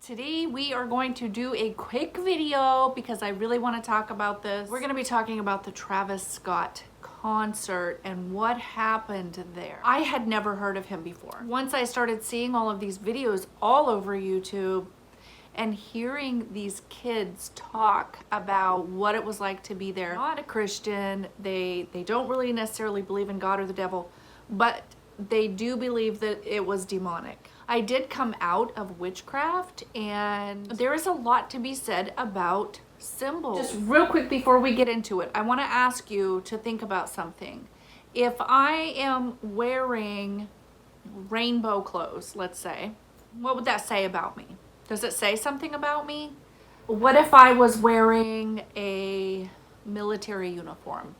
Today we are going to do a quick video because I really want to talk about this. We're going to be talking about the Travis Scott concert and what happened there. I had never heard of him before. Once I started seeing all of these videos all over YouTube and hearing these kids talk about what it was like to be there. Not a Christian, they don't really necessarily believe in God or the devil, but they do believe that it was demonic. I did come out of witchcraft, and there is a lot to be said about symbols. Just real quick before we get into it, I want to ask you to think about something. If I am wearing rainbow clothes, let's say, what would that say about me? Does it say something about me? What if I was wearing a military uniform?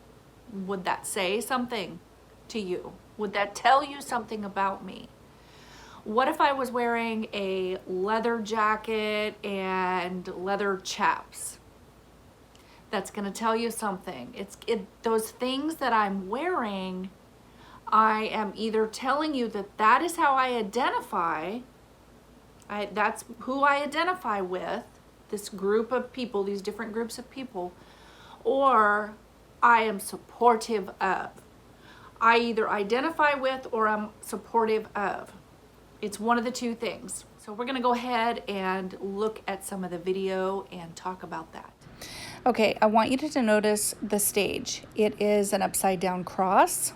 Would that say something to you? Would that tell you something about me? What if I was wearing a leather jacket and leather chaps? That's going to tell you something. Those things that I'm wearing, I am either telling you that is how I identify. That's who I identify with, this group of people, these different groups of people, or I am supportive of. I either identify with or I'm supportive of. It's one of the two things. So we're gonna go ahead and look at some of the video and talk about that. Okay, I want you to notice the stage. It is an upside down cross.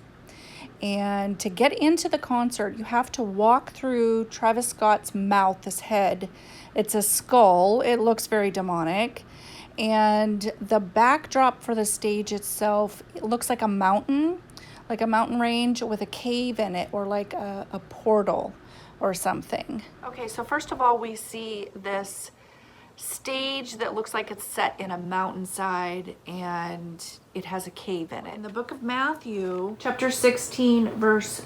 And to get into the concert, you have to walk through Travis Scott's mouth, his head. It's a skull. It looks very demonic. And the backdrop for the stage itself, it looks like a mountain range with a cave in it, or like a portal or something. Okay, so first of all, we see this stage that looks like it's set in a mountainside and it has a cave in it. In the book of Matthew, chapter 16, verse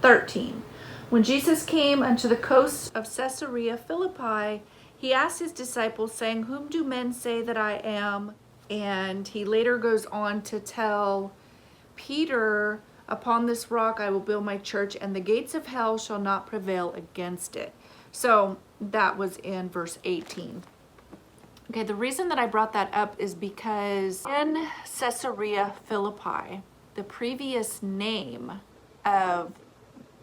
13, when Jesus came unto the coast of Caesarea Philippi, he asked his disciples, saying, "Whom do men say that I am?" And he later goes on to tell Peter, "Upon this rock I will build my church, and the gates of hell shall not prevail against it." So that was in verse 18. Okay, the reason that I brought that up is because in Caesarea Philippi, the previous name of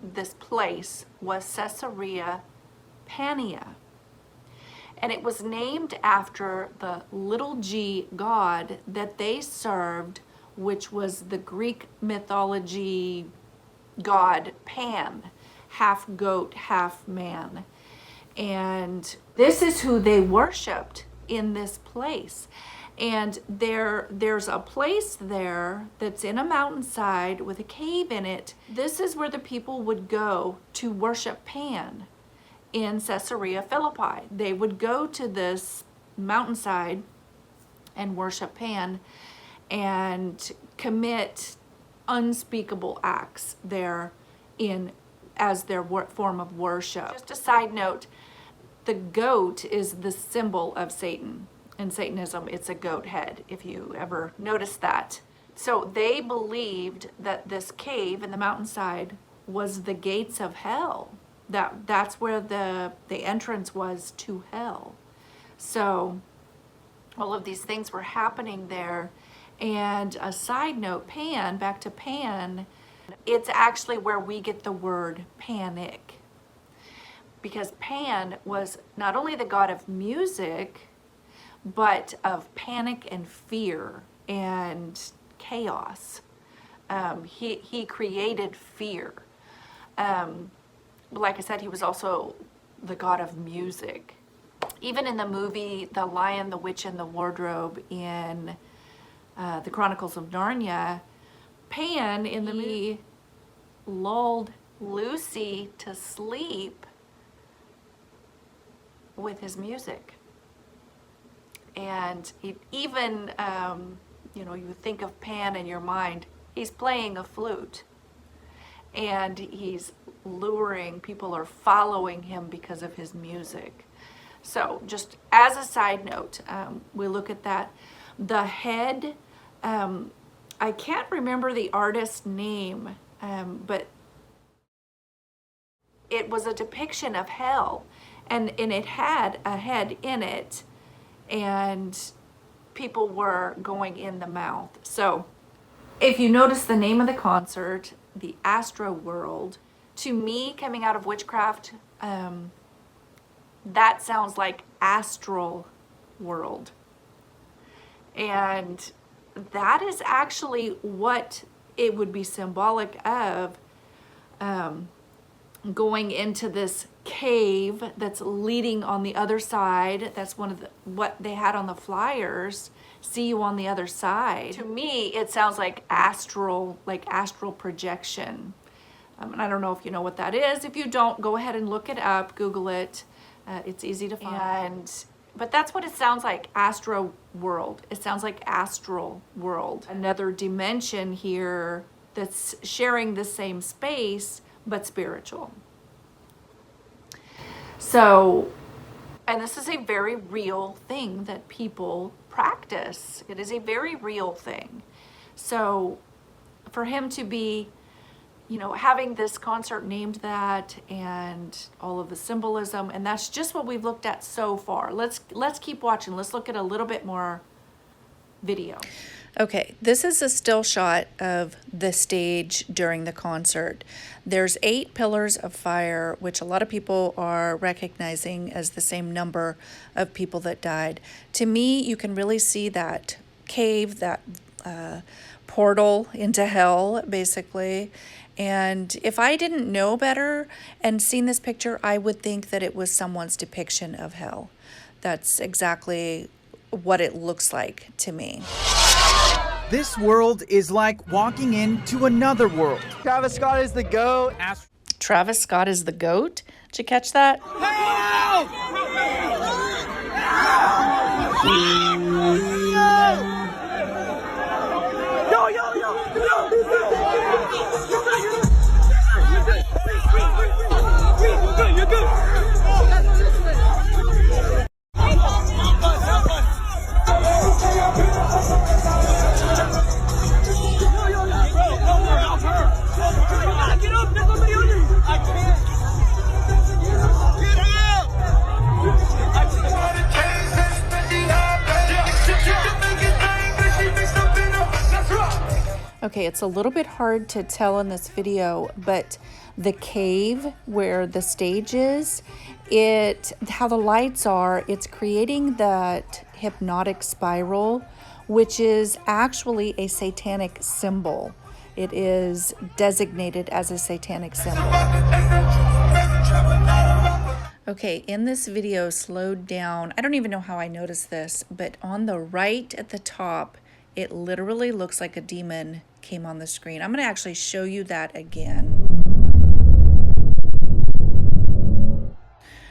this place was Caesarea Pania. And it was named after the little g god that they served, which was the Greek mythology god Pan, half goat, half man. And this is who they worshipped in this place. And there's a place there that's in a mountainside with a cave in it. This is where the people would go to worship Pan in Caesarea Philippi. They would go to this mountainside and worship Pan and commit unspeakable acts there as their form of worship. Just a side note, the goat is the symbol of Satan. In Satanism, it's a goat head, if you ever noticed that. So they believed that this cave in the mountainside was the gates of hell. That's where the entrance was to hell. So all of these things were happening there. And a side note, Pan, back to Pan, it's actually where we get the word panic. Because Pan was not only the god of music, but of panic and fear and chaos. He created fear. Like I said, he was also the god of music. Even in the movie The Lion, the Witch, and the Wardrobe in the Chronicles of Narnia, Pan in the movie lulled Lucy to sleep with his music. And even, you think of Pan in your mind, he's playing a flute. And he's luring, people are following him because of his music. So just as a side note, we look at that. The head, I can't remember the artist's name, but it was a depiction of hell. and it had a head in it, and people were going in the mouth. So if you notice the name of the concert, the Astral World, to me, coming out of witchcraft, that sounds like astral world. And that is actually what it would be symbolic of, going into this cave that's leading on the other side. That's one of what they had on the flyers. See you on the other side. To me, it sounds like astral projection. And I don't know if you know what that is. If you don't, go ahead and look it up, Google it. It's easy to find. But that's what it sounds like, astral world. It sounds like astral world. Another dimension here that's sharing the same space, but spiritual. So, and this is a very real thing that people practice. It is a very real thing. So for him to be, having this concert named that, and all of the symbolism, and that's just what we've looked at so far. Let's keep watching. Let's look at a little bit more video. Okay, this is a still shot of the stage during the concert. There's 8 pillars of fire, which a lot of people are recognizing as the same number of people that died. To me, you can really see that cave, that portal into hell, basically. And if I didn't know better and seen this picture, I would think that it was someone's depiction of hell. That's exactly what it looks like to me. This world is like walking into another world. Travis Scott is the GOAT. Travis Scott is the GOAT? Did you catch that? Yo, yo, yo, yo. You're good. Okay, it's a little bit hard to tell in this video, but the cave where the stage is, how the lights are, it's creating that hypnotic spiral, which is actually a satanic symbol. It is designated as a satanic symbol. Okay, in this video, slowed down, I don't even know how I noticed this, but on the right at the top, it literally looks like a demon came on the screen. I'm going to actually show you that again.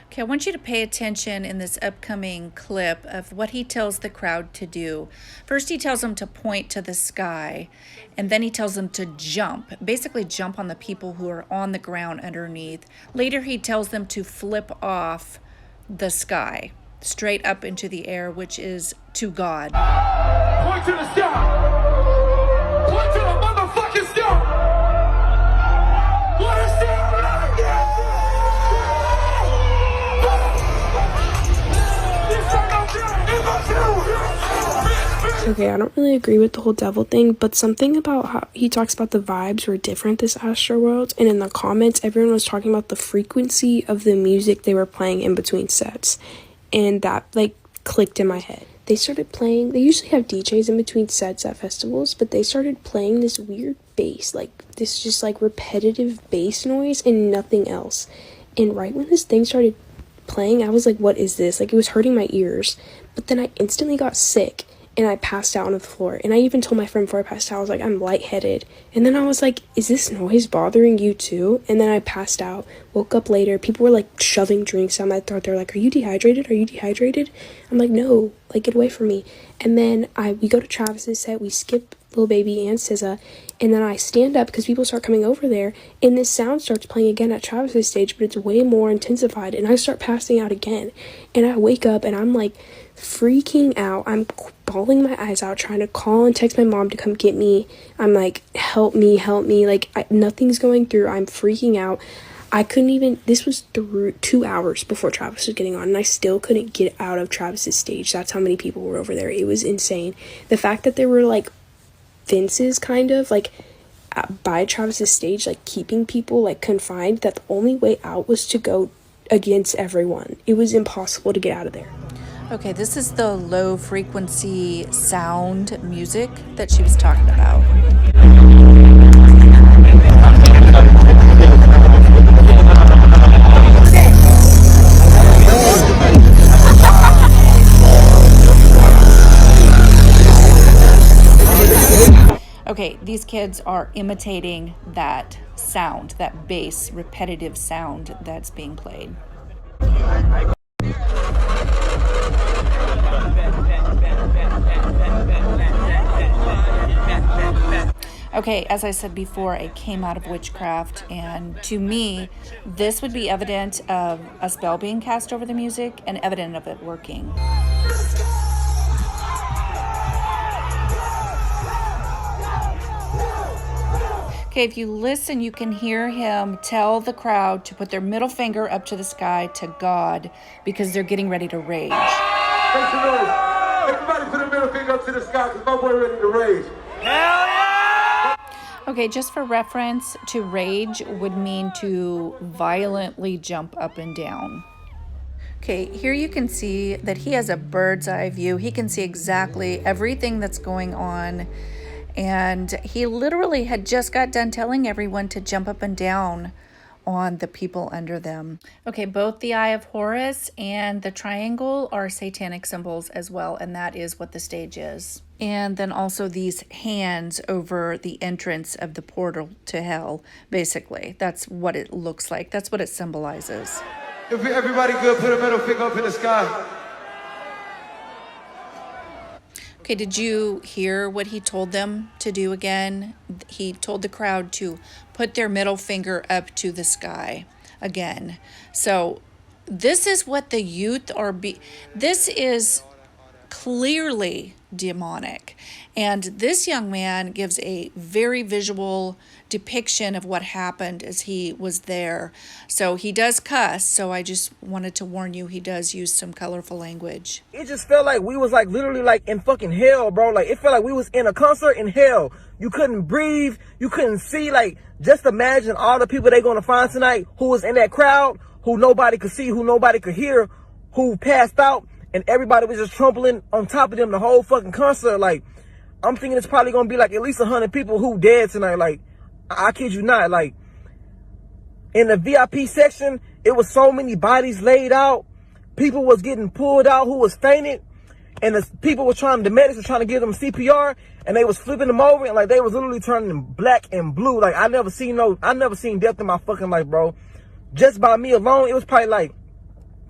Okay, I want you to pay attention in this upcoming clip of what he tells the crowd to do. First, he tells them to point to the sky, and then he tells them to jump, basically jump on the people who are on the ground underneath. Later, he tells them to flip off the sky, straight up into the air, which is to God. Point to the sky. Point to the motherfucking sky. What is that? Okay, I don't really agree with the whole devil thing, but something about how he talks about the vibes were different this Astral World, and in the comments, everyone was talking about the frequency of the music they were playing in between sets, and that, clicked in my head. They started playing, they usually have DJs in between sets at festivals, but they started playing this weird bass, this just, repetitive bass noise and nothing else, and right when this thing started playing, I was like, what is this? It was hurting my ears, but then I instantly got sick, and I passed out on the floor. And I even told my friend before I passed out, I was like, I'm lightheaded. And then I was like, is this noise bothering you too? And then I passed out, woke up later. People were shoving drinks down my throat. They're like, are you dehydrated? Are you dehydrated? I'm like, no, get away from me. And then we go to Travis's set, we skip Lil Baby and SZA, and then I stand up because people start coming over there, and this sound starts playing again at Travis's stage, but it's way more intensified, and I start passing out again. And I wake up and I'm freaking out. I'm bawling my eyes out, trying to call and text my mom to come get me. I'm like, help me. Nothing's going through. I'm freaking out. I couldn't even, this was through 2 hours before Travis was getting on, and I still couldn't get out of Travis's stage. That's how many people were over there. It was insane. The fact that there were like fences kind of like by Travis's stage, like keeping people like confined, that the only way out was to go against everyone. It was impossible to get out of there. Okay, this is the low frequency sound music that she was talking about. Okay, these kids are imitating that sound, that bass, repetitive sound that's being played. Okay, as I said before, I came out of witchcraft, and to me, this would be evident of a spell being cast over the music and evident of it working. Okay, if you listen, you can hear him tell the crowd to put their middle finger up to the sky to God because they're getting ready to rage. Make some noise. Everybody put a middle finger up to the sky because my boy ready to rage. Hell yeah! Okay, just for reference, to rage would mean to violently jump up and down. Okay, here you can see that he has a bird's eye view. He can see exactly everything that's going on. And he literally had just got done telling everyone to jump up and down on the people under them. Okay, both the Eye of Horus and the triangle are satanic symbols as well, and that is what the stage is. And then also these hands over the entrance of the portal to hell, basically. That's what it looks like. That's what it symbolizes. If everybody good, put a middle finger up in the sky. Okay, did you hear what he told them to do again? He told the crowd to put their middle finger up to the sky again. So this is what the youth are this is clearly demonic. And this young man gives a very visual depiction of what happened as he was there. So he does cuss, so I just wanted to warn you, he does use some colorful language. It just felt like we was like literally like in fucking hell, bro. Like it felt like we was in a concert in hell. You couldn't breathe, you couldn't see. Like just imagine all the people they gonna find tonight who was in that crowd, who nobody could see, who nobody could hear, who passed out, and everybody was just trampling on top of them the whole fucking concert. Like I'm thinking it's probably gonna be like at least 100 people who dead tonight. Like I kid you not. Like in the VIP section, it was so many bodies laid out. People was getting pulled out who was fainted, and the medics were trying to give them CPR, and they was flipping them over, and like they was literally turning black and blue. Like I never seen death in my fucking life, bro. Just by me alone, it was probably like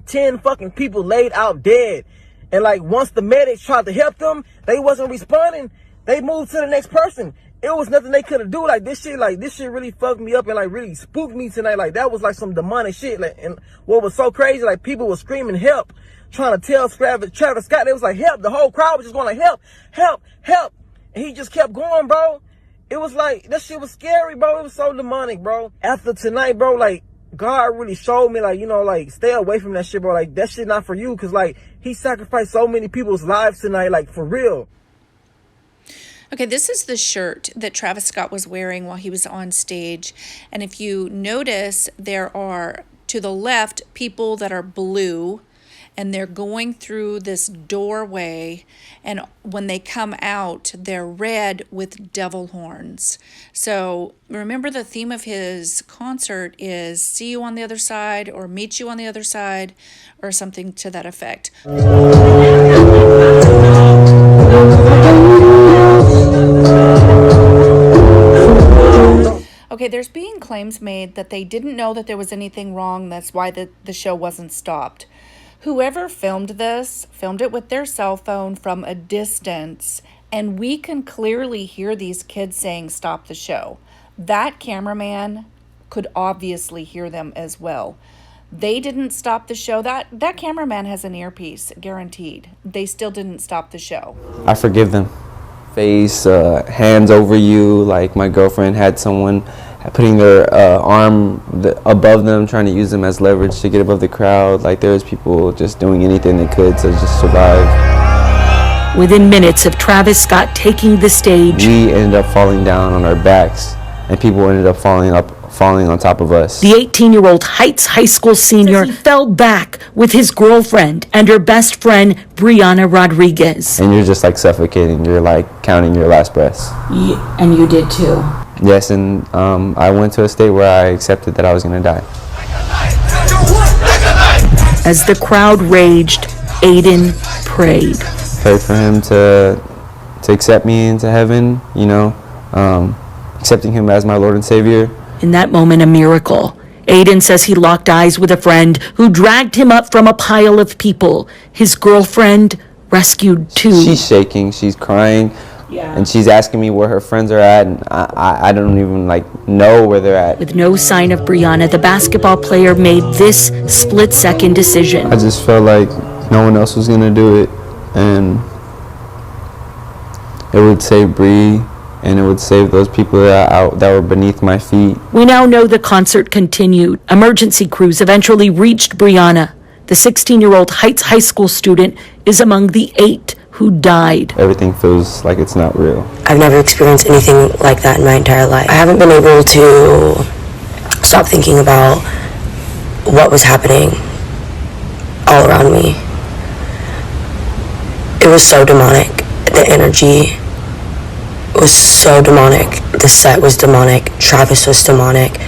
10 fucking people laid out dead. And like once the medics tried to help them, they wasn't responding. They moved to the next person. It was nothing they could have do. Like this shit really fucked me up and like really spooked me tonight. Like that was like some demonic shit. Like, and what was so crazy, like people were screaming help, trying to tell Travis Scott. They was like help. The whole crowd was just going like help, help, help. And he just kept going, bro. It was like, that shit was scary, bro. It was so demonic, bro. After tonight, bro, like God really showed me, like, you know, like stay away from that shit, bro. Like that shit not for you. Cause like he sacrificed so many people's lives tonight, like for real. Okay, this is the shirt that Travis Scott was wearing while he was on stage. And if you notice, there are, to the left, people that are blue, and they're going through this doorway. And when they come out, they're red with devil horns. So remember, the theme of his concert is see you on the other side, or meet you on the other side, or something to that effect. Okay, there's being claims made that they didn't know that there was anything wrong. That's why the show wasn't stopped. Whoever filmed this, filmed it with their cell phone from a distance, and we can clearly hear these kids saying, stop the show. That cameraman could obviously hear them as well. They didn't stop the show. That cameraman has an earpiece, guaranteed. They still didn't stop the show. I forgive them. Face, hands over you, like my girlfriend had someone putting their arm above them, trying to use them as leverage to get above the crowd. Like, there was people just doing anything they could to just survive. Within minutes of Travis Scott taking the stage, We ended up falling down on our backs, and people ended up falling on top of us. the 18-year-old Heights High School senior fell back with his girlfriend and her best friend, Brianna Rodriguez. And you're just like suffocating. You're like counting your last breaths. And you did too. Yes, and I went to a state where I accepted that I was going to die. As the crowd raged, Aiden prayed. Prayed for him to accept me into heaven, you know, accepting him as my Lord and Savior. In that moment, a miracle. Aiden says he locked eyes with a friend who dragged him up from a pile of people. His girlfriend rescued too. She's shaking, she's crying, and she's asking me where her friends are at, and I don't even know where they're at. With no sign of Brianna, the basketball player made this split-second decision. I just felt like no one else was gonna do it, and it would save Bree, and it would save those people that were beneath my feet. We now know the concert continued. Emergency crews eventually reached Brianna. The 16-year-old Heights High School student is among the 8 who died. Everything feels like it's not real. I've never experienced anything like that in my entire life. I haven't been able to stop thinking about what was happening all around me. It was so demonic. The energy was so demonic. The set was demonic. Travis was demonic.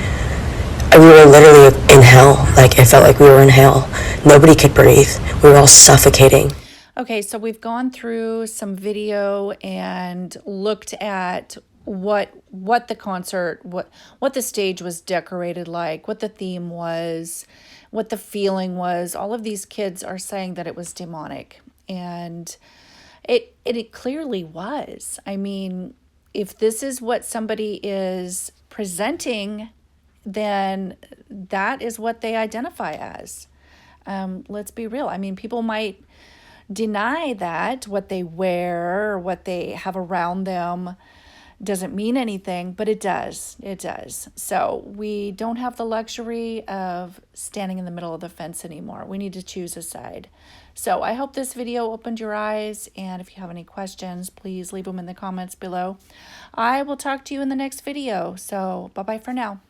We were literally in hell. Like, it felt like we were in hell. Nobody could breathe. We were all suffocating. Okay, so we've gone through some video and looked at what the concert, what the stage was decorated like, what the theme was, what the feeling was. All of these kids are saying that it was demonic, and it clearly was. I mean, if this is what somebody is presenting, then that is what they identify as. Let's be real. I mean, people might deny that what they wear or what they have around them doesn't mean anything, but it does. It does. So we don't have the luxury of standing in the middle of the fence anymore. We need to choose a side. So I hope this video opened your eyes, and if you have any questions, please leave them in the comments below. I will talk to you in the next video. So bye-bye for now.